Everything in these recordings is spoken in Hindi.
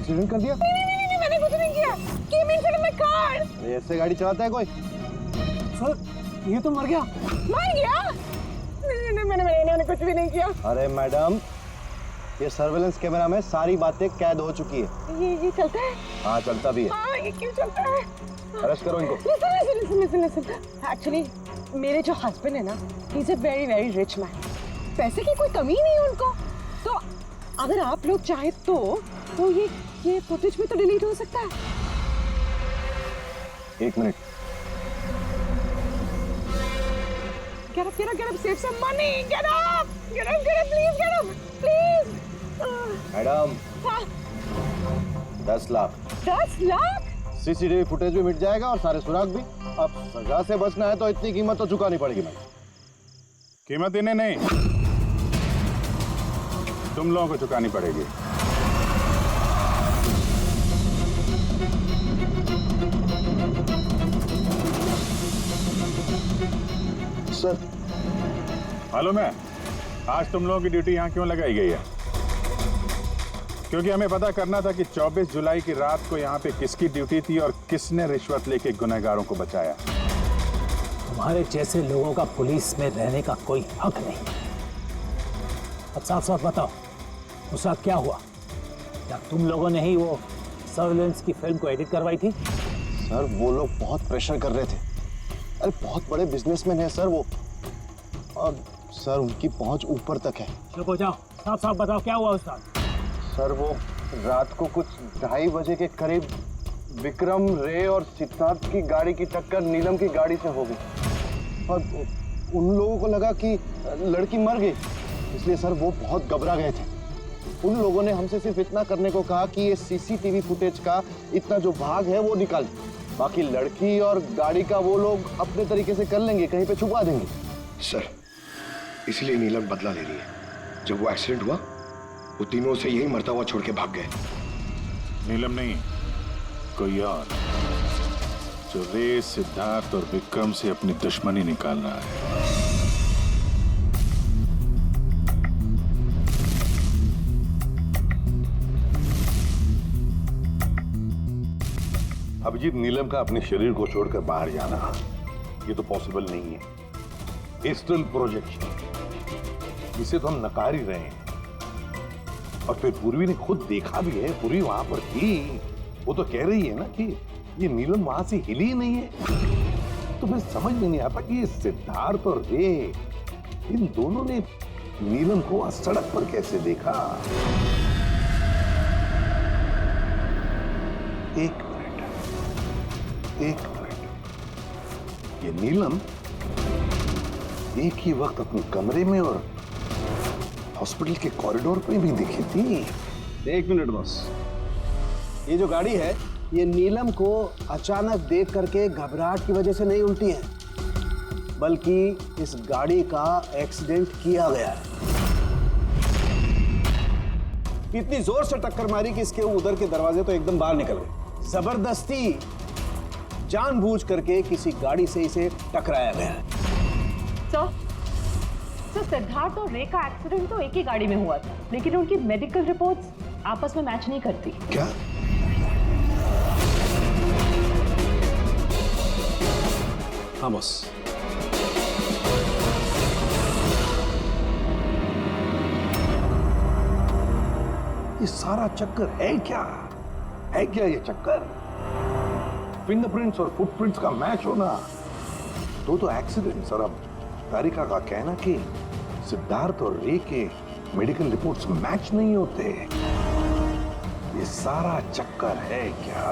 एक्सीडेंट कर दिया? नहीं, मैंने कुछ नहीं किया। Came in front of my car। ऐसे गाड़ी चलाता है कोई? सर, ये तो मर गया। मर गया? नहीं, मैंने कुछ भी नहीं किया। अरे मैडम, ये सर्वेलेंस कैमरा में सारी बातें कैद हो चुकी है। ये चलता है? हाँ, चलता भी है। हाँ, ये क्यों चलता है? अरेस्ट करो इनको। Listen. Actually, मेरे जो हस्बैंड है ना, he's a very very rich man। पैसे की कोई कमी नहीं है उनको। तो अगर आप लोग चाहे तो ये फुटेज भी तो डिलीट हो सकता है। 1 minute. Get up, save some money, get up, please get up, please। Madam, हाँ, 10 लाख। 10 लाख? सीसीटीवी फुटेज भी मिट जाएगा और सारे सुराग भी। अब सजा से बचना है तो इतनी कीमत तो चुकानी पड़ेगी मैडम। कीमत इन्हें नहीं, तुम लोगों को चुकानी पड़ेगी। सर, मालूम है आज तुम लोगों की ड्यूटी यहाँ क्यों लगाई गई है? क्योंकि हमें पता करना था कि 24 जुलाई की रात को यहाँ पे किसकी ड्यूटी थी और किसने रिश्वत लेके गुनहगारों को बचाया। तुम्हारे जैसे लोगों का पुलिस में रहने का कोई हक नहीं। अब साफ साफ बताओ, उस रात क्या हुआ? क्या तुम लोगों ने ही वो सर्वेलेंस की फिल्म को एडिट करवाई थी? सर वो लोग बहुत प्रेशर कर रहे थे। अरे बहुत बड़े बिजनेसमैन है सर वो, और सर उनकी पहुंच ऊपर तक है। चुप हो जाओ, साफ साफ बताओ क्या हुआ उस रात? सर वो रात को कुछ 2:30 बजे के करीब विक्रम, रे और सिद्धार्थ की गाड़ी की टक्कर नीलम की गाड़ी से हो गई और उन लोगों को लगा कि लड़की मर गई, इसलिए सर वो बहुत घबरा गए थे। उन लोगों ने हमसे सिर्फ इतना करने को कहा कि ये सीसीटीवी फुटेज का इतना जो भाग है वो निकाल, बाकी लड़की और गाड़ी का वो लोग अपने तरीके से कर लेंगे, कहीं पे छुपा देंगे। सर, इसलिए नीलम बदला ले रही है। जब वो एक्सीडेंट हुआ वो तीनों से यही मरता हुआ छोड़ के भाग गए। नीलम नहीं, कोई और जो रे, सिद्धार्थ और विक्रम से अपनी दुश्मनी निकाल रहा है। अभिजीत, नीलम का अपने शरीर को छोड़कर बाहर जाना ये तो पॉसिबल नहीं है। एस्ट्रल प्रोजेक्शन, इसे तो हम नकार ही रहे हैं। और फिर पूर्वी ने खुद देखा भी है, पूर्वी वहां पर थी, वो तो कह रही है ना कि ये नीलम वहां से हिली ही नहीं है। तो फिर समझ में नहीं आता कि ये सिद्धार्थ और रे, इन दोनों ने नीलम को सड़क पर कैसे देखा। एक मिनट, ये नीलम एक ही वक्त अपने कमरे में और हॉस्पिटल के कॉरिडोर पे भी दिखी थी। 1 मिनट बस, ये जो गाड़ी है ये नीलम को अचानक देख करके घबराहट की वजह से नहीं उल्टी है, बल्कि इस गाड़ी का एक्सीडेंट किया गया है। इतनी जोर से टक्कर मारी कि इसके उधर के दरवाजे तो एकदम बाहर निकल गए। जबरदस्ती जानबूझ करके किसी गाड़ी से इसे टकराया गया है। सर, सिद्धार्थ और रे का एक्सीडेंट तो एक ही गाड़ी में हुआ था, लेकिन उनकी मेडिकल रिपोर्ट्स आपस में मैच नहीं करती। क्या? हाँ बॉस। ये सारा चक्कर है क्या? है क्या ये चक्कर? फिंगरप्रिंट्स और फुटप्रिंट्स का मैच होना तो एक्सीडेंट्स। और अब तारिका का कहना कि सिद्धार्थ और रे के मेडिकल रिपोर्ट्स मैच नहीं होते। ये सारा चक्कर है क्या?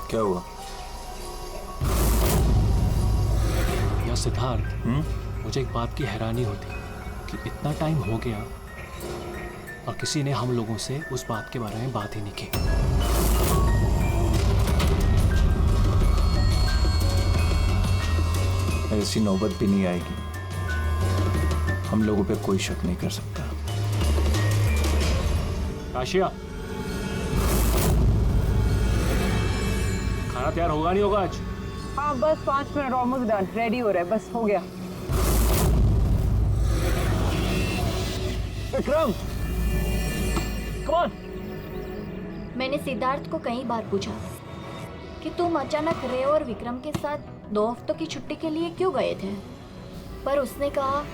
क्या हुआ? या सिद्धार्थ, मुझे एक बात की हैरानी होती कि इतना टाइम हो गया और किसी ने हम लोगों से उस बात के बारे में बात ही नहीं की। ऐसी नौबत भी नहीं आएगी। हम लोगों पे कोई शक नहीं कर सकता। आशिया, खाना तैयार होगा नहीं होगा आज? हाँ बस 5 मिनट, ऑलमोस्ट डन, रेडी हो रहा है, बस हो गया। Vikram, come on. मैंने सिद्धार्थ को कई बार पूछा कि तुम अचानक रे और विक्रम के साथ 2 हफ्तों की छुट्टी के लिए क्यों गए थे, पर उसने कहा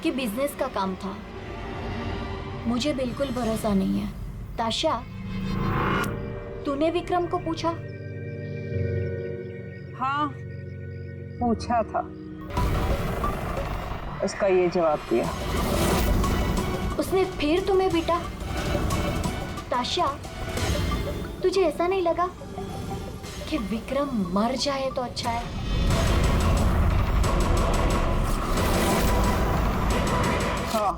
कि बिजनेस का काम था। मुझे बिल्कुल भरोसा नहीं है। ताशा, तूने विक्रम को पूछा? हाँ पूछा था, उसका ये जवाब दिया। उसने फिर तुम्हें पीटा? ताशा, तुझे ऐसा नहीं लगा कि विक्रम मर जाए तो अच्छा है? हाँ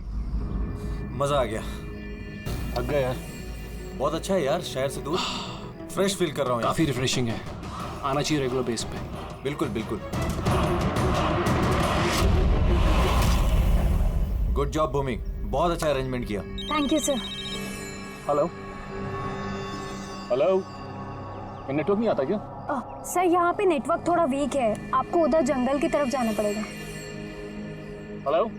मजा आ गया। थक गए यार। बहुत अच्छा है यार, शहर से दूर फ्रेश फील कर रहा हूँ। काफी रिफ्रेशिंग है, आना चाहिए रेगुलर बेस पे। बिल्कुल बिल्कुल। गुड जॉब भूमि, बहुत अच्छा अरेंजमेंट किया। Thank you sir. Hello hello, network नहीं आता क्या? सर यहाँ पे नेटवर्क थोड़ा वीक है, आपको उधर जंगल की तरफ जाना पड़ेगा। हेलो,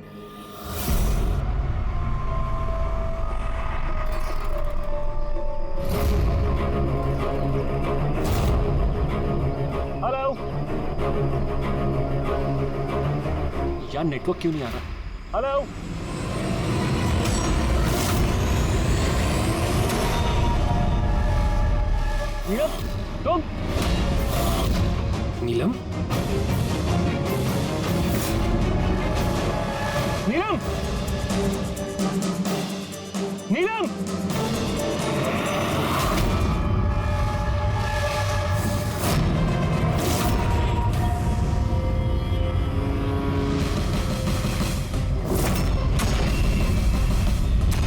हेलो यार, नेटवर्क क्यों नहीं आ रहा? हेलो, नीलम, तुम? नीलम? नीलम? नीलम?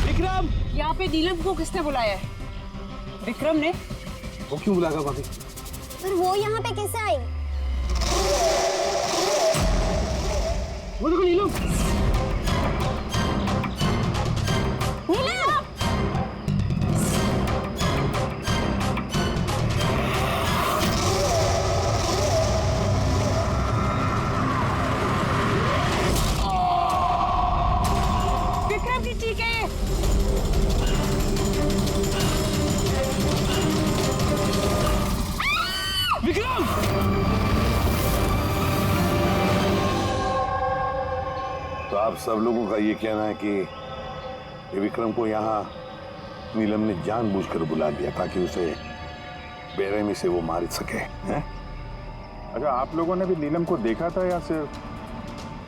विक्रम! यहाँ पे नीलम को किसने बुलाया है? विक्रम ने। वो क्यों बुलाएगा भाभी? पर वो यहाँ पे कैसे आई? वो देखो नीलम। नीलम! विक्रम की ठीक है। विक्रम! तो आप सब लोगों का ये कहना है कि ये विक्रम को यहाँ नीलम ने जानबूझकर बुला दिया ताकि उसे बेरहमी से वो मार सके, हैं? अच्छा, आप लोगों ने भी नीलम को देखा था या सिर्फ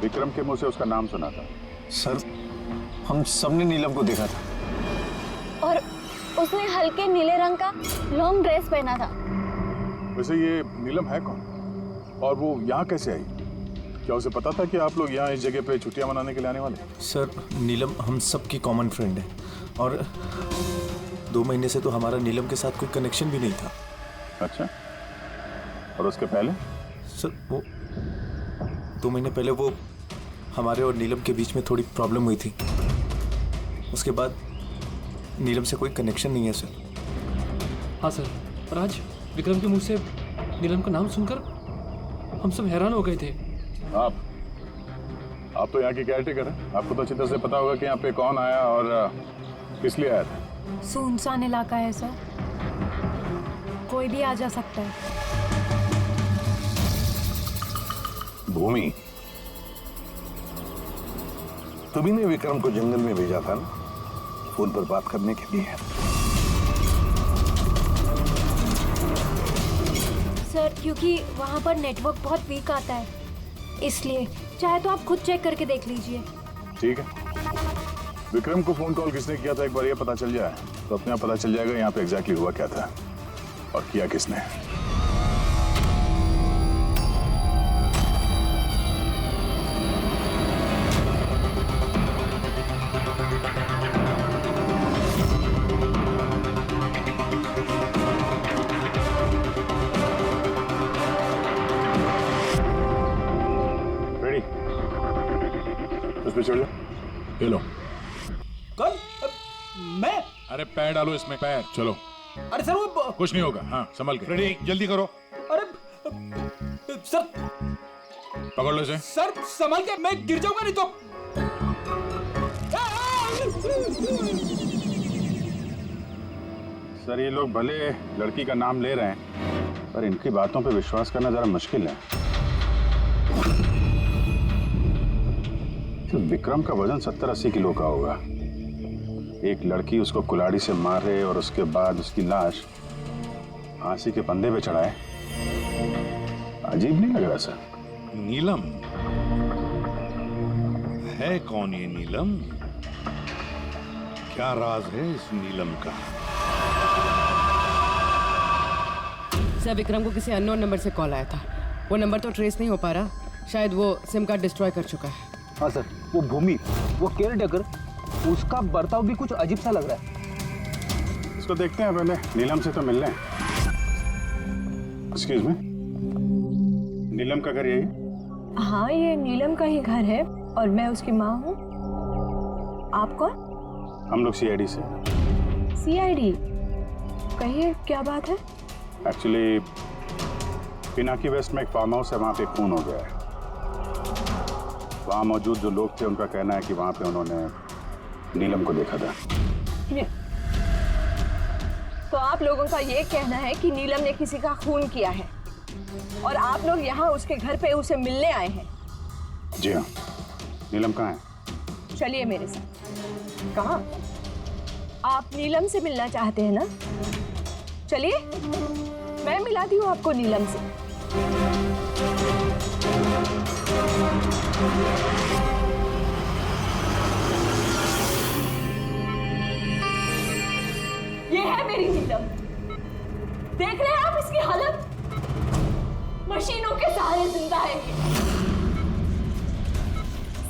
विक्रम के मुंह से उसका नाम सुना था? सर, हम सबने नीलम को देखा था। और उसने हल्के नीले रंग का लॉन्ग ड्रेस पहना था। वैसे ये नीलम है कौन और वो यहाँ कैसे आई? क्या उसे पता था कि आप लोग यहाँ इस जगह पे छुट्टियां मनाने के लिए आने वाले? सर, नीलम हम सबकी कॉमन फ्रेंड है और 2 महीने से तो हमारा नीलम के साथ कोई कनेक्शन भी नहीं था। अच्छा, और उसके पहले? सर, वो 2 महीने पहले वो हमारे और नीलम के बीच में थोड़ी प्रॉब्लम हुई थी। उसके बाद नीलम से कोई कनेक्शन नहीं है सर। हाँ सर, पर आज विक्रम के मुंह से नीलम का नाम सुनकर हम सब हैरान हो गए थे। आप तो यहाँ की केयरटेकर हैं, आपको तो अच्छी तरह से पता होगा कि यहाँ पे कौन आया और किस लिए आया था। सुनसान इलाका है सर, कोई भी आ जा सकता है। भूमि, तुम्ही ने विक्रम को जंगल में भेजा था ना, फोन पर बात करने के लिए? सर, क्योंकि वहाँ पर नेटवर्क बहुत वीक आता है, इसलिए। चाहे तो आप खुद चेक करके देख लीजिए। ठीक है, विक्रम को फोन कॉल किसने किया था एक बार ये पता चल जाए तो अपने आप पता चल जाएगा यहाँ पे एग्जैक्टली हुआ क्या था और किया किसने। रेडी? उस पे चढ़ जाओ। ये लो। कौन? मैं? अरे पैर डालो इसमें, पैर। चलो। अरे सर वो कुछ नहीं होगा। हाँ संभल के। रेडी, जल्दी करो। अरे सर, पकड़ लो इसे। सर संभाल के, मैं गिर जाऊंगा नहीं तो। सर ये लोग भले लड़की का नाम ले रहे हैं, पर इनकी बातों पे विश्वास करना जरा मुश्किल है। तो विक्रम का वजन 70-80 किलो का होगा। एक लड़की उसको कुल्हाड़ी से मारे और उसके बाद उसकी लाश फांसी के फंदे पे चढ़ाए। अजीब नहीं लग रहा सर? नीलम है कौन ये नीलम? क्या राज है इस नीलम का? सर विक्रम को किसी अननोन नंबर से कॉल आया था। वो नंबर तो ट्रेस नहीं हो पा रहा, शायद वो सिम कार्ड डिस्ट्रॉय कर चुका है। हाँ सर, वो भूमि, वो केयर टेकर, उसका बर्ताव भी कुछ अजीब सा लग रहा है। इसको देखते हैं पहले, नीलम से तो मिल रहे हैं। एक्सक्यूज मी, नीलम का घर यही? हाँ, ये नीलम का ही घर है और मैं उसकी माँ हूँ। आप कौन? हम लोग सीआईडी से। सीआईडी? कहिए क्या बात है? एक्चुअली पिनाकी वेस्ट में एक फार्म हाउस है, वहाँ पे खून हो गया है। वहाँ मौजूद जो लोग थे उनका कहना है कि वहाँ पे उन्होंने नीलम को देखा था। तो आप लोगों का ये कहना है कि नीलम ने किसी का खून किया है और आप लोग यहाँ उसके घर पे उसे मिलने आए हैं? जी हाँ। नीलम कहाँ है? चलिए मेरे साथ। कहाँ? आप नीलम से मिलना चाहते हैं ना? चलिए, मैं मिलाती हूँ आपको नीलम से। ये है मेरी नीलम। देख रहे हैं आप इसकी हालत? मशीनों के सहारे जिंदा है ये।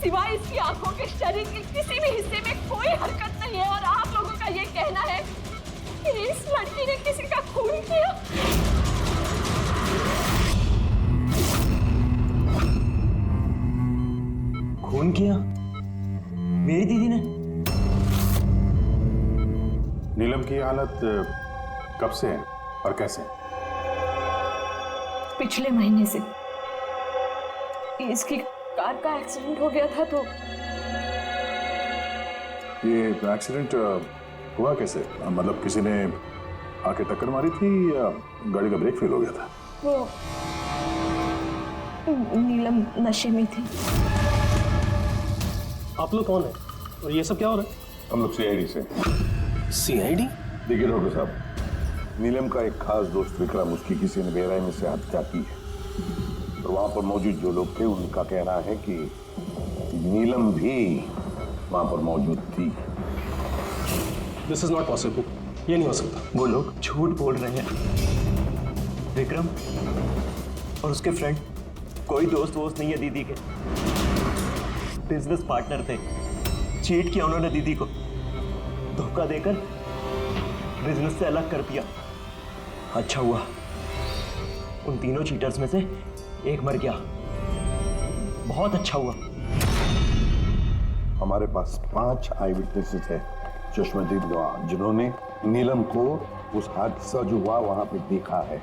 सिवाय इसकी आंखों के शरीर के किसी भी हिस्से में कोई हरकत नहीं है और आप लोगों का ये कहना है कि इस लड़की ने किसी का खून किया। खून किया? मेरी दीदी ने? नीलम की हालत कब से है और कैसे? पिछले महीने से। इसकी कार का एक्सीडेंट हो गया था। तो ये एक्सीडेंट हुआ कैसे? मतलब किसी ने आके टक्कर मारी थी या गाड़ी का ब्रेक फेल हो गया था? वो नीलम नशे में थी। आप लोग कौन है और ये सब क्या हो रहा है? हम लोग सीआईडी से। सीआईडी? देखिए डॉक्टर साहब, नीलम का एक खास दोस्त विक्रम, उसकी किसी ने बेरहमी से हत्या की है। और वहां पर मौजूद जो लोग थे उनका कहना है कि नीलम भी वहां पर मौजूद थी। This is not possible. ये नहीं हो सकता। वो लोग झूठ बोल रहे हैं। विक्रम और उसके फ्रेंड कोई दोस्त वोस्त नहीं है दीदी के। बिजनेस पार्टनर थे। चीट किया उन्होंने दीदी को, धोखा देकर बिजनेस से अलग कर दिया। अच्छा हुआ उन तीनों चीटर्स में से एक मर गया। बहुत अच्छा हुआ। हमारे पास 5 आई विटनेसेस है, चश्मदीद गवाह, जिन्होंने नीलम को उस हादसा जो हुआ वहां पे देखा है।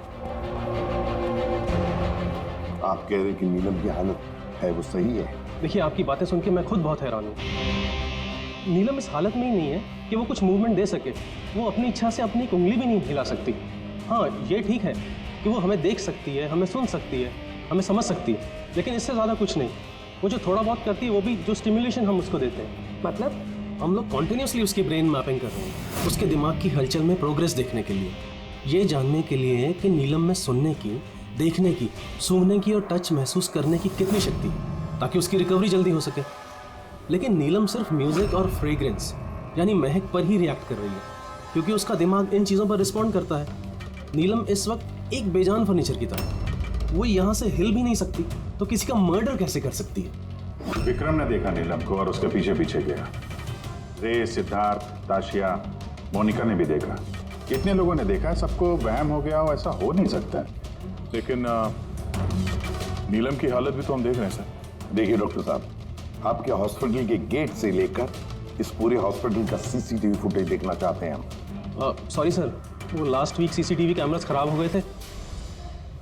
आप कह रहे हैं कि नीलम की हालत है वो सही है? देखिए, आपकी बातें सुन के मैं खुद बहुत हैरान हूँ। नीलम इस हालत में ही नहीं है कि वो कुछ मूवमेंट दे सके। वो अपनी इच्छा से अपनी एक उंगली भी नहीं हिला सकती। हाँ, ये ठीक है कि वो हमें देख सकती है, हमें सुन सकती है, हमें समझ सकती है, लेकिन इससे ज़्यादा कुछ नहीं। वो जो थोड़ा बहुत करती है वो भी जो स्टिमुलेशन हम उसको देते हैं। मतलब? हम लोग कॉन्टिन्यूसली उसकी ब्रेन मैपिंग कर रहे हैं, उसके दिमाग की हलचल में प्रोग्रेस देखने के लिए, ये जानने के लिए कि नीलम में सुनने की, देखने की, सूंघने की और टच महसूस करने की कितनी शक्ति है, ताकि उसकी रिकवरी जल्दी हो सके। लेकिन नीलम सिर्फ म्यूजिक और फ्रेग्रेंस यानी महक पर ही रिएक्ट कर रही है, क्योंकि उसका दिमाग इन चीज़ों पर रिस्पॉन्ड करता है। नीलम इस वक्त एक बेजान फर्नीचर की तरह, वो यहाँ से हिल भी नहीं सकती, तो किसी का मर्डर कैसे कर सकती है? विक्रम ने देखा नीलम को और उसके पीछे पीछे गया। रे, सिद्धार्थ, ताशिया, मोनिका ने भी देखा। कितने लोगों ने देखा? सबको वहम हो गया हो, ऐसा हो नहीं सकता। लेकिन नीलम की हालत भी तो हम देख रहे हैं सर। देखिए डॉक्टर साहब, आपके हॉस्पिटल के गेट से लेकर इस पूरे हॉस्पिटल का सीसीटीवी फुटेज देखना चाहते हैं हम। सॉरी सर, वो लास्ट वीक सीसीटीवी कैमरास खराब हो गए थे,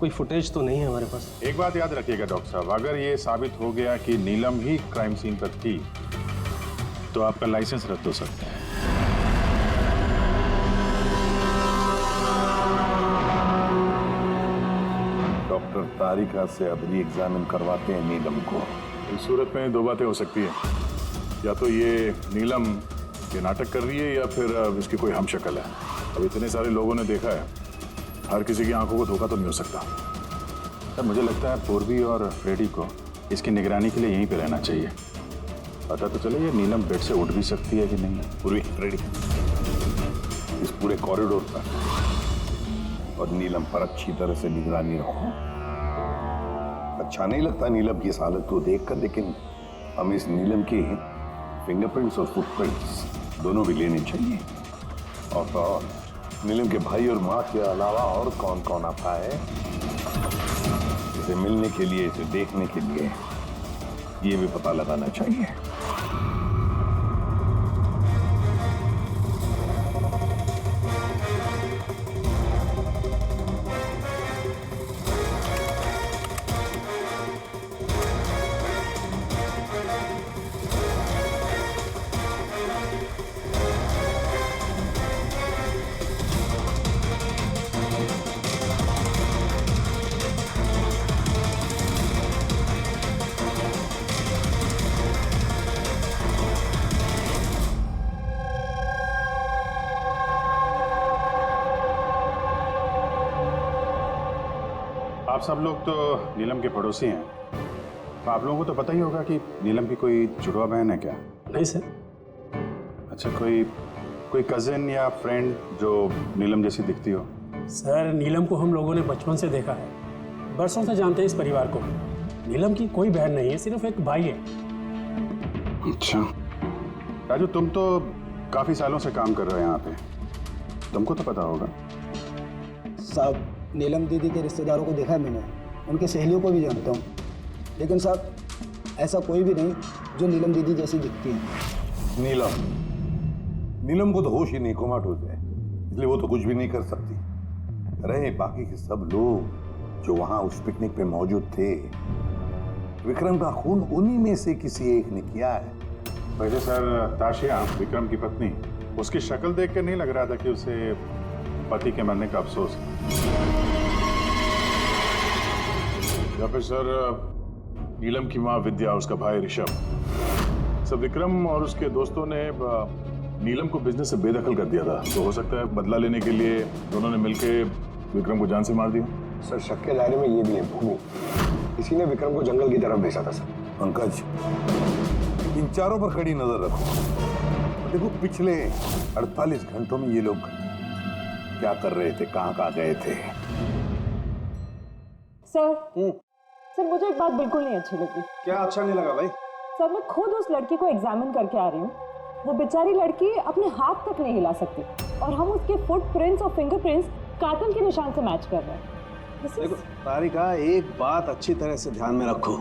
कोई फुटेज तो नहीं है हमारे पास। एक बात याद रखिएगा डॉक्टर साहब, अगर ये साबित हो गया कि नीलम ही क्राइम सीन पर थी तो आपका लाइसेंस रद्द हो सकता है। डॉक्टर तारिका से अब री एग्जामिन करवाते हैं नीलम को। इस सूरत में दो बातें हो सकती हैं, या तो ये नीलम ये नाटक कर रही है या फिर इसकी कोई हमशक्ल है। अब इतने सारे लोगों ने देखा है, हर किसी की आंखों को धोखा तो नहीं हो सकता। सर मुझे लगता है पूर्वी और फ्रेडी को इसकी निगरानी के लिए यहीं पे रहना चाहिए। पता तो चले ये नीलम बेड से उठ भी सकती है कि नहीं। पूर्वी, फ्रेडी, इस पूरे कॉरिडोर पर और नीलम पर अच्छी तरह से निगरानी रखो। अच्छा नहीं लगता नीलम की इस हालत को देखकर, लेकिन हम इस नीलम की फिंगरप्रिंट्स और फुटप्रिंट्स दोनों भी लेने चाहिए। और तो और नीलम के भाई और माँ के अलावा और कौन कौन आता है इसे मिलने के लिए, इसे देखने के लिए, ये भी पता लगाना चाहिए। आप सब लोग तो नीलम के पड़ोसी हैं, तो आप लोगों को तो पता ही होगा कि नीलम की कोई जुड़वा बहन है क्या? नहीं सर। अच्छा, कोई कजिन या फ्रेंड जो नीलम जैसी दिखती हो? सर नीलम को हम लोगों ने बचपन से देखा है, बरसों से जानते हैं इस परिवार को। नीलम की कोई बहन नहीं है, सिर्फ एक भाई है। अच्छा राजू, तुम तो काफी सालों से काम कर रहे हो यहाँ पे, तुमको तो पता होगा। साहब नीलम दीदी के रिश्तेदारों को देखा है मैंने, उनकी सहेलियों को भी जानता हूँ, लेकिन साहब ऐसा कोई भी नहीं जो नीलम दीदी जैसी दिखती है। नीलम को तो होश ही नहीं, कोमाटोज है, इसलिए वो तो कुछ भी नहीं कर सकती। रहे बाकी के सब लोग जो वहां उस पिकनिक पे मौजूद थे, विक्रम का खून उन्हीं में से किसी एक ने किया है। वैसे सर, ताशिया विक्रम की पत्नी, उसकी शक्ल देख के नहीं लग रहा था कि उसे पति के मरने का अफसोस है। या फिर सर, नीलम की माँ विद्या, उसका भाई ऋषभ, सब विक्रम और उसके दोस्तों ने नीलम को बिजनेस से बेदखल कर दिया था, तो हो सकता है बदला लेने के लिए दोनों ने मिलकर विक्रम को जान से मार दिया। सर शक के दायरे में ये भी है भूमि, इसी ने विक्रम को जंगल की तरफ भेजा था सर। पंकज, इन चारों पर कड़ी नजर रखो। देखो पिछले 48 घंटों में ये लोग क्या कर रहे थे, कहाँ गए थे। सर मुझे एक बात बिल्कुल नहीं अच्छी लगी। क्या अच्छा नहीं लगा भाई? सर मैं खुद उस लड़की को एग्जामिन करके आ रही हूँ, वो बेचारी लड़की अपने हाथ तक नहीं हिला सकती, और हम उसके फुटप्रिंट्स और फिंगरप्रिंट्स कातिल के निशान से मैच कर रहे हैं। देखो तारिका, एक बात अच्छी तरह से ध्यान में रखो,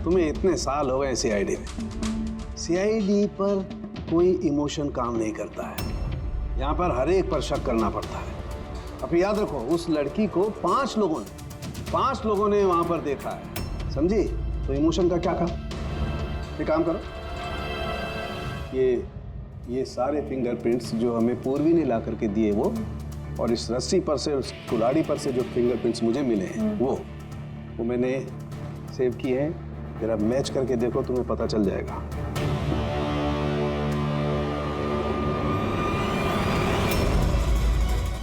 तुम्हें इतने साल हो गए सीआईडी में। सीआईडी पर कोई इमोशन काम नहीं करता है, यहाँ पर हर एक पर शक करना पड़ता है। अब याद रखो, उस लड़की को 5 लोगों ने वहां पर देखा है, समझी? तो इमोशन का क्या काम? ये काम करो, ये सारे फिंगरप्रिंट्स जो हमें पूर्वी ने ला करके दिए वो, और इस रस्सी पर से, उस कुल्हाड़ी पर से जो फिंगरप्रिंट्स मुझे मिले हैं वो मैंने सेव किए हैं। जरा मैच करके देखो, तुम्हें पता चल जाएगा।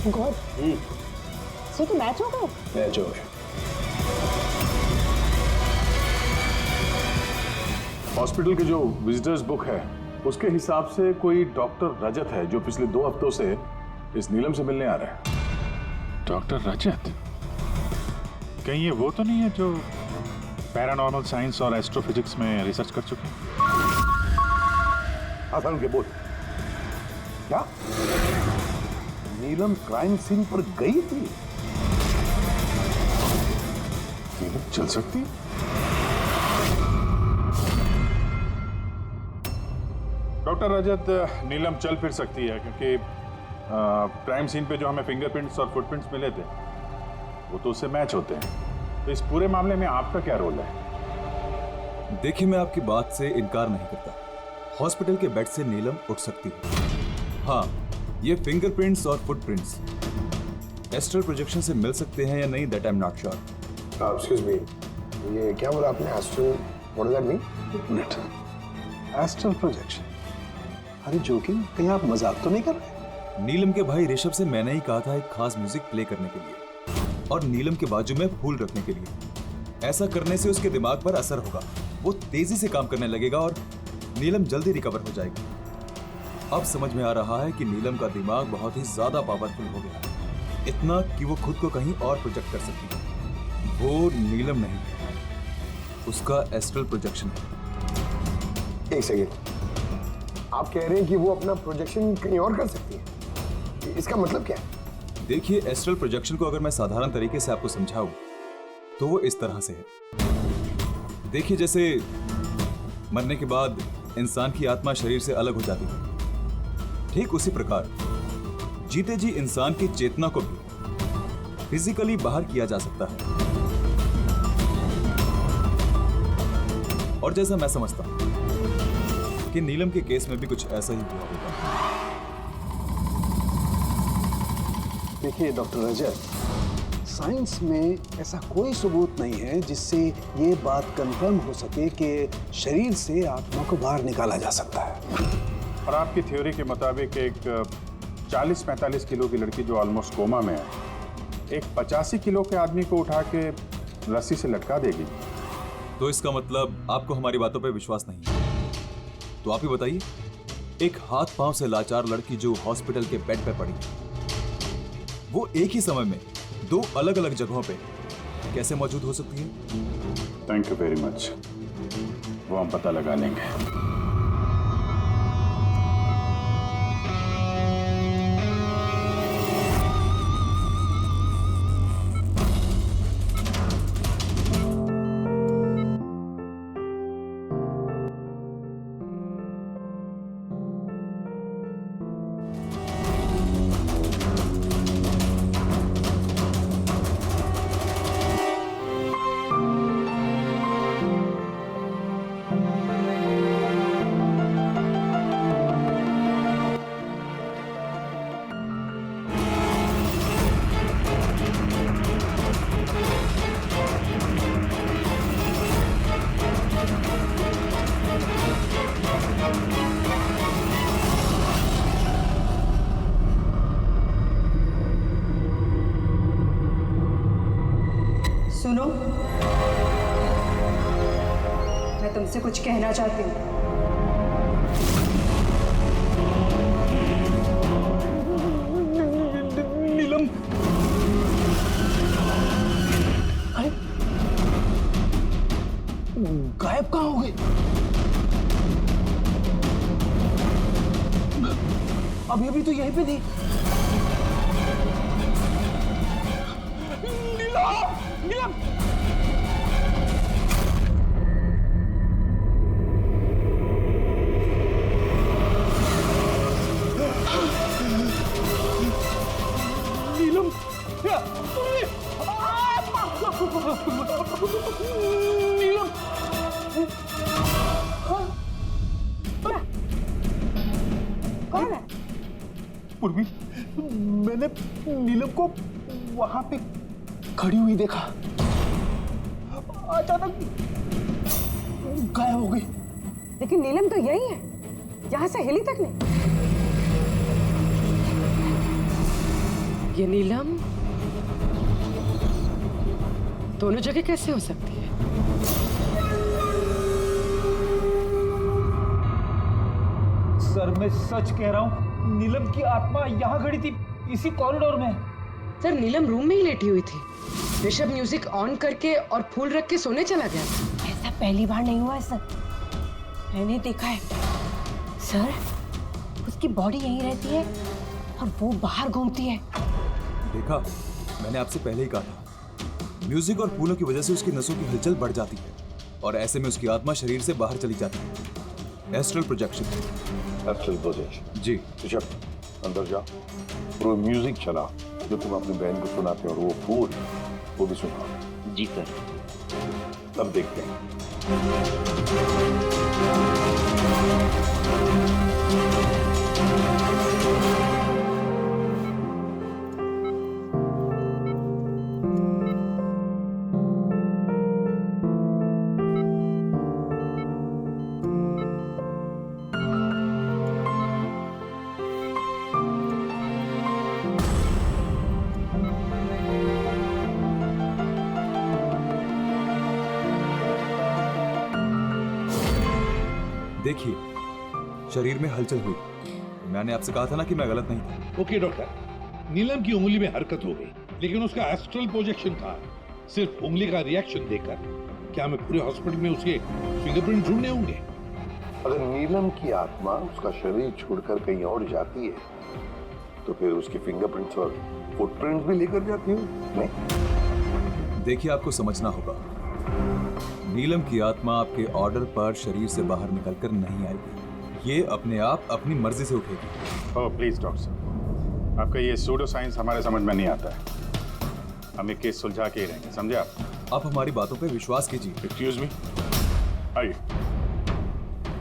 गॉड, सो तो मैच हो गए? मैच हो गए। हॉस्पिटल की जो विजिटर्स बुक है उसके हिसाब से कोई डॉक्टर रजत है जो पिछले 2 हफ्तों से इस नीलम से मिलने आ रहा है। डॉक्टर रजत? कहीं ये वो तो नहीं है जो पैरानॉर्मल साइंस और एस्ट्रोफिजिक्स में रिसर्च कर चुके हैं? आसान के बोल, क्या नीलम क्राइम सीन पर गई थी? नीलम चल सकती? डॉक्टर रजत, नीलम चल फिर सकती है क्योंकि क्राइम सीन पे जो हमें फिंगरप्रिंट्स और फुटप्रिंट्स मिले थे वो तो उससे मैच होते हैं। तो इस पूरे मामले में आपका क्या रोल है? देखिए, मैं आपकी बात से इनकार नहीं करता। हॉस्पिटल के बेड से नीलम उठ सकती है। हाँ, ये फिंगरप्रिंट्स और फुटप्रिंट्स एस्ट्रल प्रोजेक्शन से मिल सकते हैं या नहीं, that I am not sure. Excuse me, ये क्या बोला आपने? Astral, what does that mean? Minute, astral projection? अरे जोकिंग, कहीं आप मजाक तो नहीं कर रहे? नीलम के भाई ऋषभ से मैंने ही कहा था एक खास म्यूजिक प्ले करने के लिए और नीलम के बाजू में फूल रखने के लिए। ऐसा करने से उसके दिमाग पर असर होगा, वो तेजी से काम करने लगेगा और नीलम जल्दी रिकवर हो जाएगी। अब समझ में आ रहा है कि नीलम का दिमाग बहुत ही ज्यादा पावरफुल हो गया है, इतना कि वो खुद को कहीं और प्रोजेक्ट कर सकती है। वो नीलम नहीं है, उसका एस्ट्रल प्रोजेक्शन है। एक सेकेंड, आप कह रहे हैं कि वो अपना प्रोजेक्शन कहीं और कर सकती है? इसका मतलब क्या है? देखिए, एस्ट्रल प्रोजेक्शन को अगर मैं साधारण तरीके से आपको समझाऊं तो वो इस तरह से है। देखिए, जैसे मरने के बाद इंसान की आत्मा शरीर से अलग हो जाती है, ठीक उसी प्रकार जीते जी इंसान की चेतना को भी फिजिकली बाहर किया जा सकता है। और जैसा मैं समझता हूं कि नीलम के केस में भी कुछ ऐसा ही हुआ होगा। देखिए डॉक्टर रजत, साइंस में ऐसा कोई सबूत नहीं है जिससे ये बात कंफर्म हो सके कि शरीर से आत्मा को बाहर निकाला जा सकता है। और आपकी थ्योरी के मुताबिक एक 40-45 किलो की लड़की जो ऑलमोस्ट कोमा में है, एक 85 किलो के आदमी को उठा के रस्सी से लटका देगी। तो इसका मतलब आपको हमारी बातों पे विश्वास नहीं है? तो आप ही बताइए, एक हाथ पांव से लाचार लड़की जो हॉस्पिटल के बेड पे पड़ी, वो एक ही समय में दो अलग अलग जगहों पे कैसे मौजूद हो सकती है? थैंक यू वेरी मच, वो हम पता लगा लेंगे। सुनो, मैं तुमसे कुछ कहना चाहती हूँ। नीलम, अरे गायब कहाँ हो गई? अभी तो यहीं पे थी। नीलम! नीलम! नीलम! कौन है? पूर्वी, मैंने नीलम को वहां पे खड़ी हुई देखा, अचानक गायब हो गई। लेकिन नीलम तो यही है, यहाँ से हिली तक नहीं। ये नीलम दोनों जगह कैसे हो सकती है? सर, मैं सच कह रहा हूँ, नीलम की आत्मा यहाँ खड़ी थी, इसी कॉरिडोर में। सर, नीलम रूम में ही लेटी हुई थी। ऋषभ म्यूजिक ऑन करके और फूल रख के सोने चला गया था। ऐसा पहली बार नहीं हुआ है सर, मैंने देखा है। सर, उसकी बॉडी यहीं रहती है और वो बाहर घूमती है। देखा, मैंने आपसे पहले ही कहा था, म्यूजिक और फूलों की वजह से उसकी नसों की हलचल बढ़ जाती है और ऐसे में उसकी आत्मा शरीर से बाहर चली जाती है। Astral projection. Astral projection. जी ऋषभ अंदर जाओ और वो म्यूजिक चला जो तुम अपनी बहन को सुनाते हो, और वो फूल वो भी सुनाओ। जी सर। तब देखते हैं। देखिए, शरीर में हलचल हुई। मैंने आपसे कहा था ना कि मैं गलत नहीं था। ओके डॉक्टर, नीलम की उंगली में हरकत हो गई, लेकिन उसका एस्ट्रल प्रोजेक्शन था। सिर्फ उंगली का रिएक्शन देखकर क्या हमें पूरे हॉस्पिटल में उसके फिंगरप्रिंट ढूंढने होंगे? अगर नीलम की आत्मा उसका शरीर छोड़कर कहीं और जाती है तो फिर उसके फिंगरप्रिंट्स और फुटप्रिंट्स भी लेकर जाती हो? नहीं। देखिए, आपको समझना होगा, नीलम की आत्मा आपके ऑर्डर पर शरीर से बाहर निकलकर नहीं आएगी। ये अपने आप अपनी मर्जी से उठेगी। ओह प्लीज डॉक्टर साहब, आपका ये सूडो साइंस हमारे समझ में नहीं आता है। हम एक केस सुलझा के ही रहेंगे, समझे आप हमारी बातों पे विश्वास कीजिए। एक्सक्यूज मी, आइए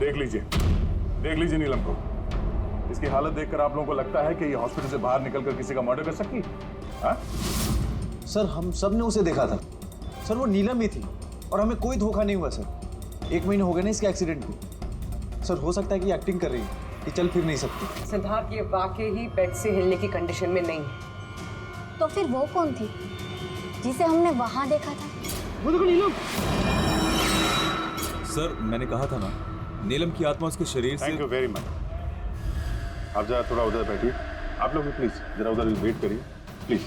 देख लीजिए नीलम को। इसकी हालत देखकर आप लोगों को लगता है कि ये हॉस्पिटल से बाहर निकलकर किसी का मर्डर कर सकती है? हाँ? सर, हम सब ने उसे देखा था सर, वो नीलम ही थी और हमें कोई धोखा नहीं हुआ सर। 1 महीने हो गए ना इसके एक्सीडेंट को। सर, हो सकता है कि एक्टिंग कर रही है, कि चल फिर नहीं सकती। सिद्धार्थ ये वाकई ही बेड से हिलने की कंडीशन में नहीं है। तो फिर वो कौन थी जिसे हमने वहां देखा था? वो देखो नीलम। सर, मैंने कहा था ना, नीलम की आत्मा उसके शरीर से। Thank you very much. आप जरा थोड़ा उधर बैठिए, आप लोग भी प्लीज जरा उधर वेट करिए, प्लीज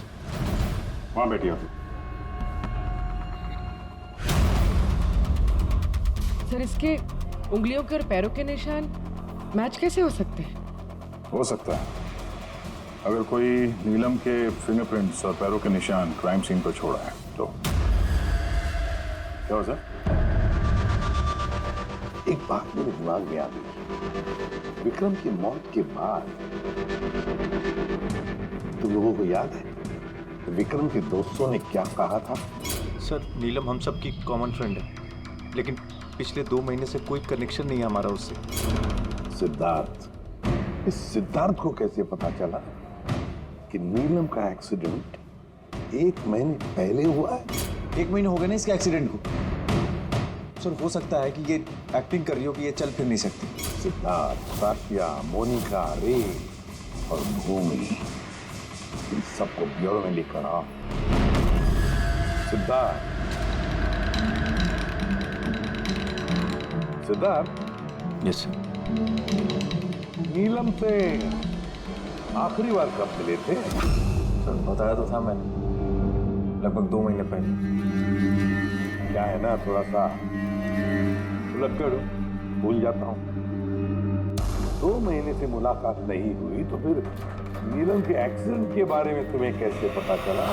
वहां बैठिए आप। सर, इसके उंगलियों के और पैरों के निशान मैच कैसे हो सकते हैं? हो सकता है अगर कोई नीलम के फिंगरप्रिंट्स और पैरों के निशान क्राइम सीन पर छोड़ा है तो। क्या हो सर? एक बात मेरे दिमाग में आ गई। विक्रम की मौत के बाद तुम लोगों को याद है विक्रम के दोस्तों ने क्या कहा था? सर, नीलम हम सबकी कॉमन फ्रेंड है, लेकिन पिछले 2 महीने से कोई कनेक्शन नहीं है हमारा उससे। सिद्धार्थ, इस सिद्धार्थ को कैसे पता चला कि नीलम का एक्सीडेंट 1 महीने पहले हुआ है? 1 महीने हो गए ना इसके एक्सीडेंट को। सर, हो सकता है कि ये एक्टिंग कर रही हो कि ये चल फिर नहीं सकती। सिद्धार्थ, साथिया, मोनिका, रे और भूमि, इन सबको ब्यूरो में लिखकर आओ। Siddharth, yes sir. नीलम से आखिरी बार कब मिले थे? सर, बताया तो था मैंने, लगभग 2 महीने पहले। क्या है ना, थोड़ा सा लक्कड़ भूल जाता हूँ। 2 महीने से मुलाकात नहीं हुई तो फिर नीलम के एक्सीडेंट के बारे में तुम्हें कैसे पता चला?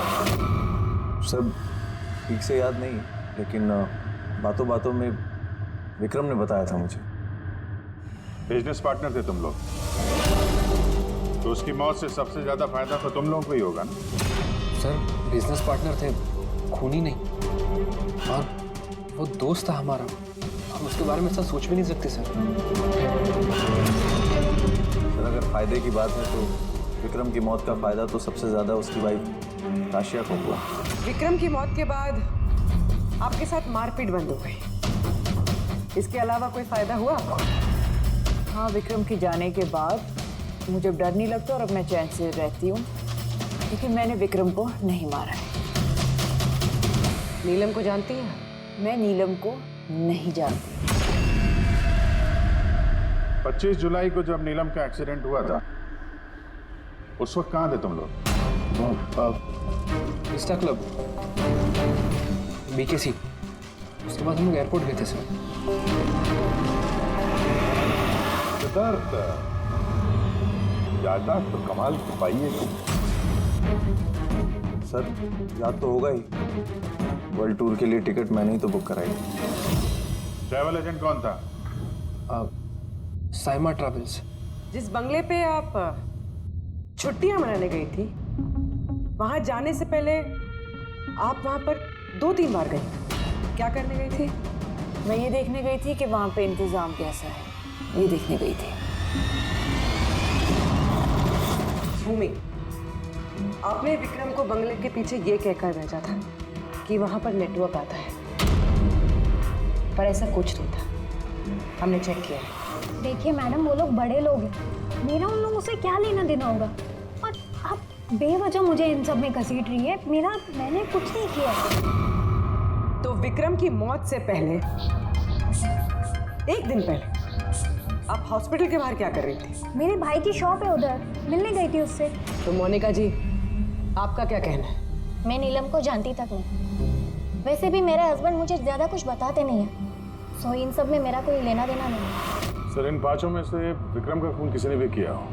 सर, ठीक से याद नहीं, लेकिन बातों बातों में विक्रम ने बताया था मुझे। बिजनेस पार्टनर थे तुम लोग, तो उसकी मौत से सबसे ज्यादा फायदा तो तुम लोगों को ही होगा ना? सर, बिजनेस पार्टनर थे, खूनी नहीं। और वो दोस्त था हमारा, हम उसके बारे में ऐसा सोच भी नहीं सकते सर। सर, अगर फायदे की बात है तो विक्रम की मौत का फायदा तो सबसे ज्यादा उसकी वाइफ राशिया को हुआ। विक्रम की मौत के बाद आपके साथ मारपीट बंद हो गई, इसके अलावा कोई फायदा हुआ आपको? हाँ, विक्रम के जाने के बाद मुझे डर नहीं लगता और अब मैं चैन से रहती हूँ, लेकिन मैंने विक्रम को नहीं मारा है। नीलम को जानती हैं? मैं नीलम को नहीं जानती। 25 जुलाई को जब नीलम का एक्सीडेंट हुआ था, उस वक्त कहाँ थे तुम लोग? Insta club, BKC। उसके बाद हम लोग एयरपोर्ट गए थे सर। सिद्धार्थ, याददाश्त तो कमाल की पाई है तुम। सर, याद तो होगा ही, वर्ल्ड टूर के लिए टिकट मैंने ही तो बुक कराई। ट्रैवल एजेंट कौन था? साइमा ट्रैवल्स। जिस बंगले पे आप छुट्टियां मनाने गई थी, वहां जाने से पहले आप वहां पर 2-3 बार गई। क्या करने गई थी? मैं ये देखने गई थी कि वहाँ पे इंतजाम कैसा है, ये देखने गई थी। भूमि, आपने विक्रम को बंगले के पीछे ये कहकर भेजा था कि वहां पर नेटवर्क आता है, पर ऐसा कुछ नहीं था। हमने चेक किया है। देखिए मैडम, वो लोग बड़े लोग हैं, मेरा उन लोगों से क्या लेना देना होगा। और आप बेवजह मुझे इन सब में घसीट रही है। मैंने कुछ नहीं किया। तो विक्रम की मौत से पहले, एक दिन पहले, आप हॉस्पिटल के बाहर क्या कर रही थी? मेरे भाई की शॉप है, उधर मिलने गई थी उससे। तो मोनिका जी, आपका क्या कहना है? मैं नीलम को जानती तक नहीं। वैसे भी मेरे हस्बैंड मुझे ज्यादा कुछ बताते नहीं है, सो इन सब में मेरा कोई लेना देना नहीं है। सर, इन पांचों में से विक्रम का खून किसी ने भी किया हो,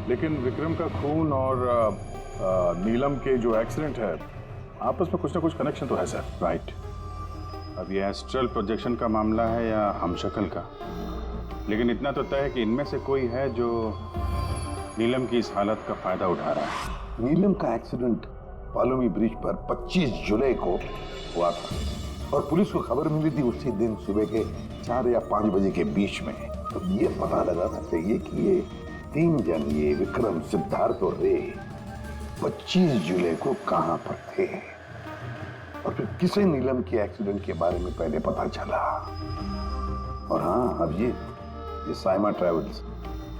लेकिन विक्रम का खून और नीलम के जो एक्सीडेंट है, आपस में कुछ ना कुछ कनेक्शन तो है सर, राइट? अब ये एस्ट्रल प्रोजेक्शन का मामला है या हमशक्ल का, लेकिन इतना तो तय है कि इनमें से कोई है जो नीलम की इस हालत का फायदा उठा रहा है। नीलम का एक्सीडेंट पालोमी ब्रिज पर 25 जुलाई को हुआ था और पुलिस को खबर मिली थी उसी दिन सुबह के 4 या 5 बजे के बीच में। तो ये पता लगाना चाहिए कि ये 3 जन, ये विक्रम, सिद्धार्थ और रे, 25 जुलाई को कहां पर थे और फिर किसे नीलम के एक्सीडेंट के बारे में पहले पता चला। और हाँ, अब ये साइमा ट्रेवल्स,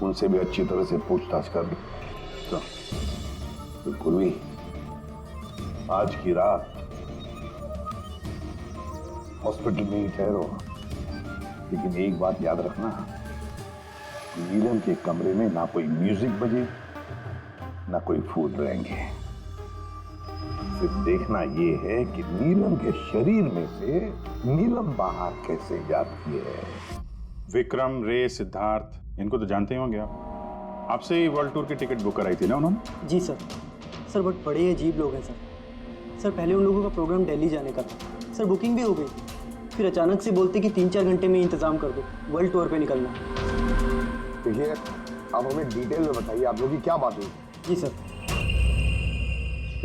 उनसे भी अच्छी तरह से पूछताछ कर लो। तो पूर्वी, आज की रात हॉस्पिटल में ही ठहरो, लेकिन एक बात याद रखना, नीलम के कमरे में ना कोई म्यूजिक बजे, ना कोई फूल रहेंगे। सिर्फ देखना ये है कि नीलम के शरीर में से नीलम बाहर कैसे जाती है। विक्रम, रे, सिद्धार्थ, इनको तो जानते ही होंगे आप। आपसे ही वर्ल्ड टूर की टिकट बुक कराई थी ना उन्होंने? जी सर। सर बट बड़े अजीब लोग हैं सर। सर पहले उन लोगों का प्रोग्राम दिल्ली जाने का था सर, बुकिंग भी हो गई, फिर अचानक से बोलते कि 3-4 घंटे में इंतजाम कर दो, वर्ल्ड टूर पे निकलना। देखिए, आप हमें डिटेल में बताइए, आप लोगों की क्या बात हुई? जी सर।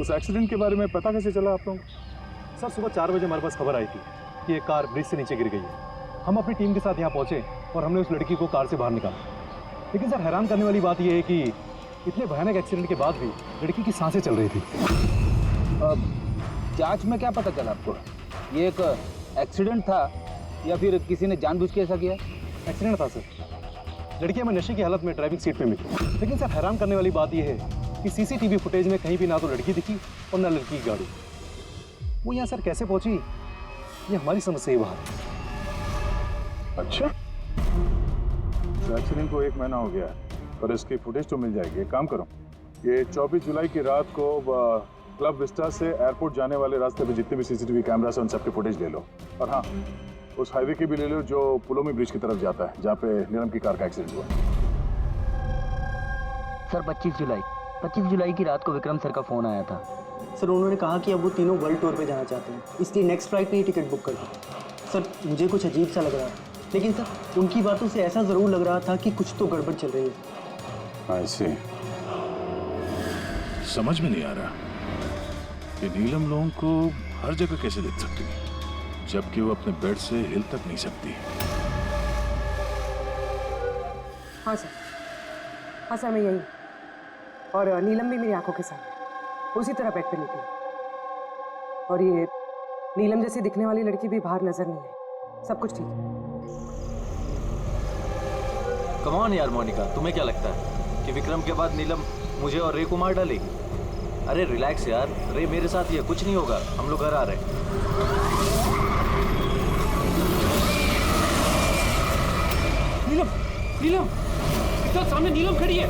उस एक्सीडेंट के बारे में पता कैसे चला आप लोगों को? सर सुबह 4 बजे हमारे पास खबर आई थी कि एक कार ब्रिज से नीचे गिर गई है। हम अपनी टीम के साथ यहाँ पहुँचे और हमने उस लड़की को कार से बाहर निकाला। लेकिन सर हैरान करने वाली बात यह है कि इतने भयानक एक्सीडेंट के बाद भी लड़की की सांसें चल रही थी। जांच में क्या पता चला आपको? ये एक एक्सीडेंट था या फिर किसी ने जानबूझ के ऐसा किया? एक्सीडेंट था सर। लड़की हमें नशे की हालत में ड्राइविंग सीट पे मिली। लेकिन सर हैरान करने वाली बात यह है कि सीसीटीवी फुटेज में कहीं भी ना तो लड़की दिखी और ना लड़की की गाड़ी। वो यहाँ सर कैसे पहुंची, ये हमारी समझ से ही बाहर है। अच्छा, तो एक्सीडेंट को 1 महीना हो गया है, पर इसकी फुटेज तो मिल जाएगी। एक काम करो, ये 24 जुलाई की रात को क्लब विस्टा से एयरपोर्ट जाने वाले रास्ते पे जितने भी सीसीटीवी कैमरा है उन सबके फुटेज ले लो। और हाँ, उस हाईवे की भी ले लो जो पुलोमी ब्रिज की तरफ जाता है, जहाँ पे नीलम की कार का एक्सीडेंट हुआ। सर 25 जुलाई की रात को विक्रम सर का फोन आया था। सर उन्होंने कहा कि अब वो तीनों वर्ल्ड टूर पे जाना चाहते हैं, इसलिए नेक्स्ट फ्लाइट पे ही टिकट बुक कर दी। सर मुझे कुछ अजीब सा लग रहा है, लेकिन सर उनकी बातों से ऐसा ज़रूर लग रहा था कि कुछ तो गड़बड़ चल रही है। ऐसे समझ में नहीं आ रहा कि नीलम लोगों को हर जगह कैसे देख सकती है, जबकि वो अपने बेड से हिल तक नहीं सकती। हाँ सर, मैं यही, और नीलम भी मेरी आंखों के सामने उसी तरह बेड पे निकली, और ये नीलम जैसी दिखने वाली लड़की भी बाहर नजर नहीं आई। सब कुछ ठीक है। कम ऑन यार मोनिका, तुम्हें क्या लगता है कि विक्रम के बाद नीलम मुझे और रे को मार डालेगी? अरे रिलैक्स यार, रे मेरे साथ ही है, कुछ नहीं होगा, हम लोग घर आ रहे हैं। नीलम, इतना सामने नीलम खड़ी है।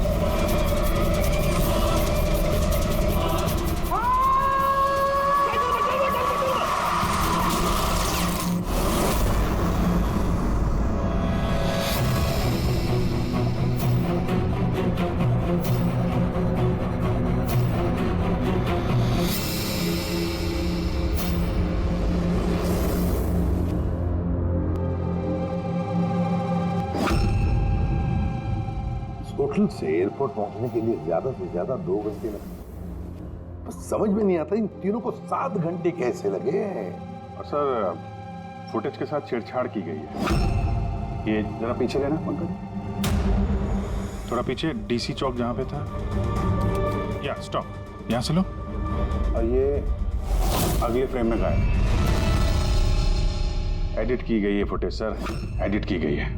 होटल से एयरपोर्ट पहुंचने के लिए ज्यादा से ज्यादा 2 घंटे लगे। बस समझ में नहीं आता इन तीनों को 7 घंटे कैसे लगे। और सर फुटेज के साथ छेड़छाड़ की गई है। ये जरा पीछे लेना पंकज, थोड़ा पीछे, डीसी चौक जहां पे था। या स्टॉप, यहां से लो। और ये अगले फ्रेम में गायब। एडिट की गई है फुटेज सर, एडिट की गई है।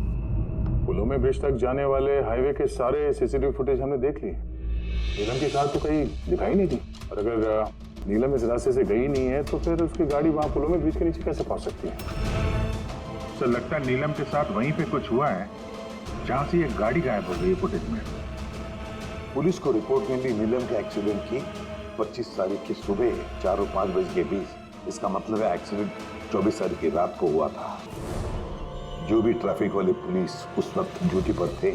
पुलों में ब्रिज तक जाने वाले हाईवे के सारे सीसीटीवी फुटेज हमने देख लिए। नीलम की कार तो कहीं दिखाई नहीं दी, और अगर नीलम इस रास्ते से गई नहीं है तो फिर उसकी गाड़ी वहां पुलों में ब्रिज के नीचे कैसे पहुंच सकती है? सर लगता है नीलम के साथ वहीं पे कुछ हुआ है जहां से ये गाड़ी गायब हो गई फुटेज में। पुलिस को रिपोर्ट मिली नीलम के एक्सीडेंट की 25 तारीख की सुबह 4 और 5 बजे के बीच। इसका मतलब है एक्सीडेंट 24 तारीख की रात को हुआ था। जो भी ट्रैफिक वाले पुलिस उस वक्त ड्यूटी पर थे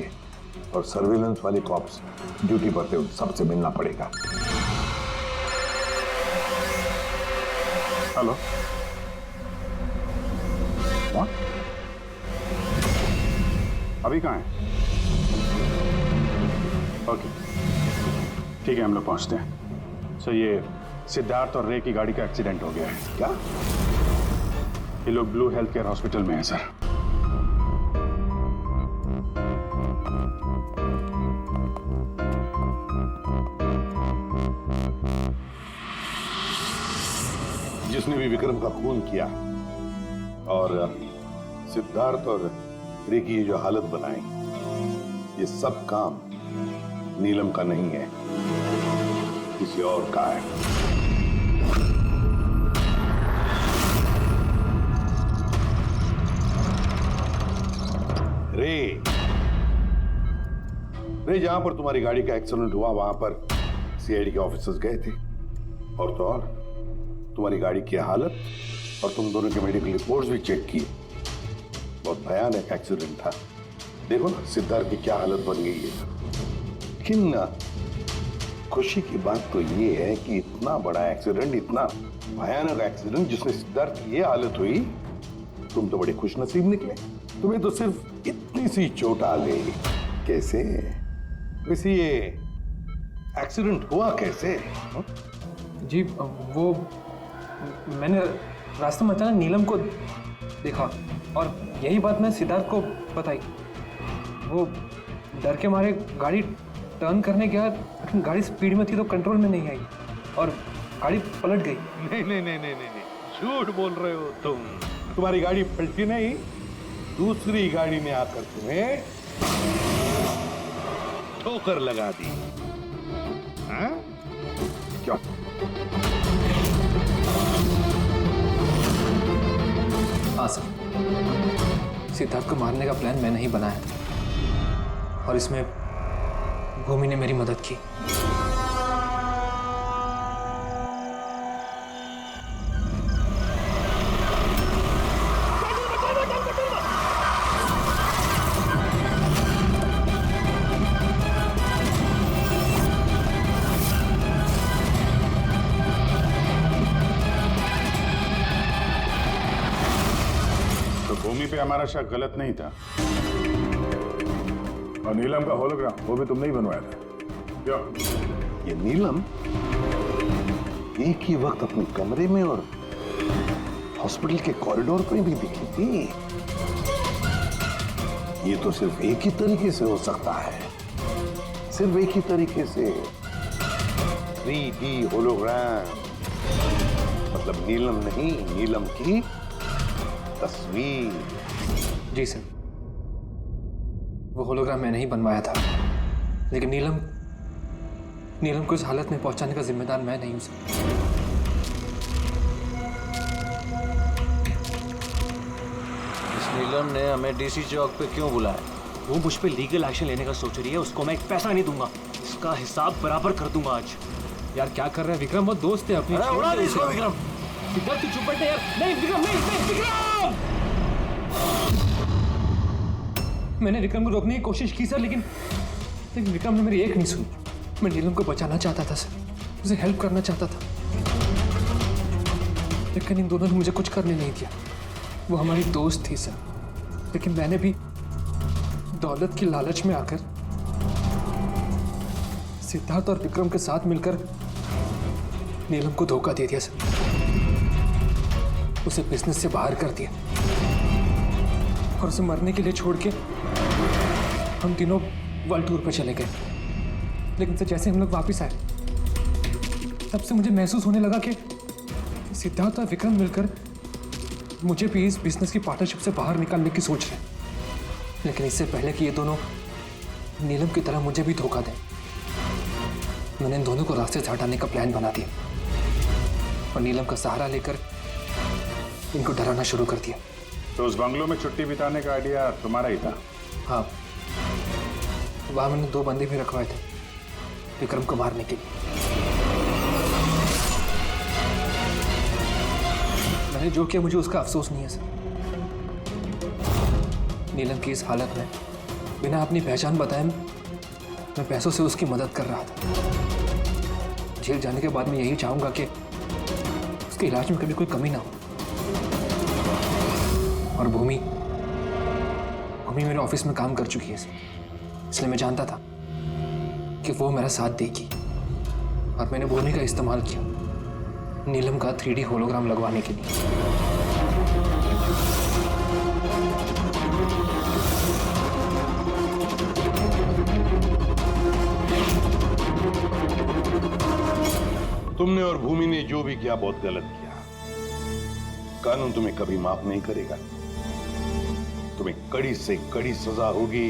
और सर्विलेंस वाले कॉप्स ड्यूटी पर थे, उन सबसे मिलना पड़ेगा। हेलो, कौन? अभी कहाँ है? ओके ठीक है, हम लोग पहुंचते हैं। सर ये सिद्धार्थ और रे की गाड़ी का एक्सीडेंट हो गया है। क्या? ये लोग ब्लू हेल्थ केयर हॉस्पिटल में हैं सर। जिसने भी विक्रम का खून किया और सिद्धार्थ और रे की जो हालत बनाई, ये सब काम नीलम का नहीं है, किसी और का है। रे जहां पर तुम्हारी गाड़ी का एक्सीडेंट हुआ वहां पर सीआईडी के ऑफिसर्स गए थे, और तो और तुम्हारी गाड़ी की हालत और तुम दोनों के मेडिकल रिपोर्ट्स भी चेक किए। बहुत भयानक एक्सीडेंट था। देखो ना सिद्धार्थ की क्या हालत बन गई है। लेकिन खुशी की बात तो ये है कि इतना बड़ा एक्सीडेंट, इतना भयानक एक्सीडेंट जिसमें सिद्धार्थ की ये हालत हुई, तुम तो बड़े खुशनसीब निकले। तुम्हें तो सिर्फ इतनी सी चोट आ गई। कैसे? वैसे ये एक्सीडेंट हुआ कैसे? जी वो मैंने रास्ते में अचानक नीलम को देखा और यही बात मैं सिद्धार्थ को बताई। वो डर के मारे गाड़ी टर्न करने गया, लेकिन गाड़ी स्पीड में थी तो कंट्रोल में नहीं आई और गाड़ी पलट गई। नहीं, झूठ बोल रहे हो तुम। तुम्हारी गाड़ी पलटी नहीं, दूसरी गाड़ी ने आकर तुम्हें ठोकर लगा दी। हाँ? क्या? हाँ सर, सिद्धार्थ को मारने का प्लान मैंने ही बनाया और इसमें भूमि ने मेरी मदद की। भूमि पे हमारा शक गलत नहीं था, और नीलम का होलोग्राम वो भी तुमने ही बनवाया था। क्या ये नीलम एक ही वक्त अपने कमरे में और हॉस्पिटल के कॉरिडोर पे भी दिखी थी? ये तो सिर्फ एक ही तरीके से हो सकता है, सिर्फ एक ही तरीके से। 3D होलोग्राम मतलब नीलम नहीं, नीलम की तस्वीर। जी सर, वो होलोग्राम मैंने ही बनवाया था, लेकिन नीलम को इस हालत में पहुंचाने का जिम्मेदार मैं नहीं हूं सर। इस नीलम ने हमें डीसी चौक पे क्यों बुलाया? वो मुझ पे लीगल एक्शन लेने का सोच रही है, उसको मैं एक पैसा नहीं दूंगा। इसका हिसाब बराबर कर दूंगा आज। यार क्या कर रहा है विक्रम? वो दोस्त है अपनी। अरे उड़ा दे इसको विक्रम। सिद्धार्थ तू चुप बैठ यार। नहीं विक्रम, नहीं विक्रम। मैंने विक्रम को रोकने की कोशिश की सर, लेकिन विक्रम ने मेरी एक नहीं सुनी। मैं नीलम को बचाना चाहता था सर, उसे हेल्प करना चाहता था, लेकिन इन दोनों ने मुझे कुछ करने नहीं दिया। वो हमारी दोस्त थी सर, लेकिन मैंने भी दौलत की लालच में आकर सिद्धार्थ और विक्रम के साथ मिलकर नीलम को धोखा दे दिया सर। उसे बिजनेस से बाहर कर दिया और उसे मरने के लिए छोड़ के हम तीनों वर्ल्ड टूर पर चले गए। लेकिन सर जैसे हम लोग वापस आए तब से मुझे महसूस होने लगा कि सिद्धार्थ और विक्रम मिलकर मुझे भी इस बिजनेस की पार्टनरशिप से बाहर निकालने की सोच रहे हैं। लेकिन इससे पहले कि ये दोनों नीलम की तरह मुझे भी धोखा दें, मैंने इन दोनों को रास्ते से हटाने का प्लान बना दिया और नीलम का सहारा लेकर इनको डराना शुरू कर दिया। तो उस बंगलों में छुट्टी बिताने का आइडिया तुम्हारा ही था? हाँ, वहां मैंने 2 बंदे भी रखवाए थे विक्रम को मारने के लिए। मैंने जो किया मुझे उसका अफसोस नहीं है सर। नीलम की इस हालत में बिना अपनी पहचान बताए मैं पैसों से उसकी मदद कर रहा था। जेल जाने के बाद मैं यही चाहूंगा कि उसके इलाज में कभी कोई कमी ना हो। और भूमि मेरे ऑफिस में काम कर चुकी है इसलिए मैं जानता था कि वो मेरा साथ देगी और मैंने भूमि का इस्तेमाल किया नीलम का 3D होलोग्राम लगवाने के लिए। तुमने और भूमि ने जो भी किया बहुत गलत किया। कानून तुम्हें कभी माफ नहीं करेगा। तुम्हें कड़ी से कड़ी सजा होगी।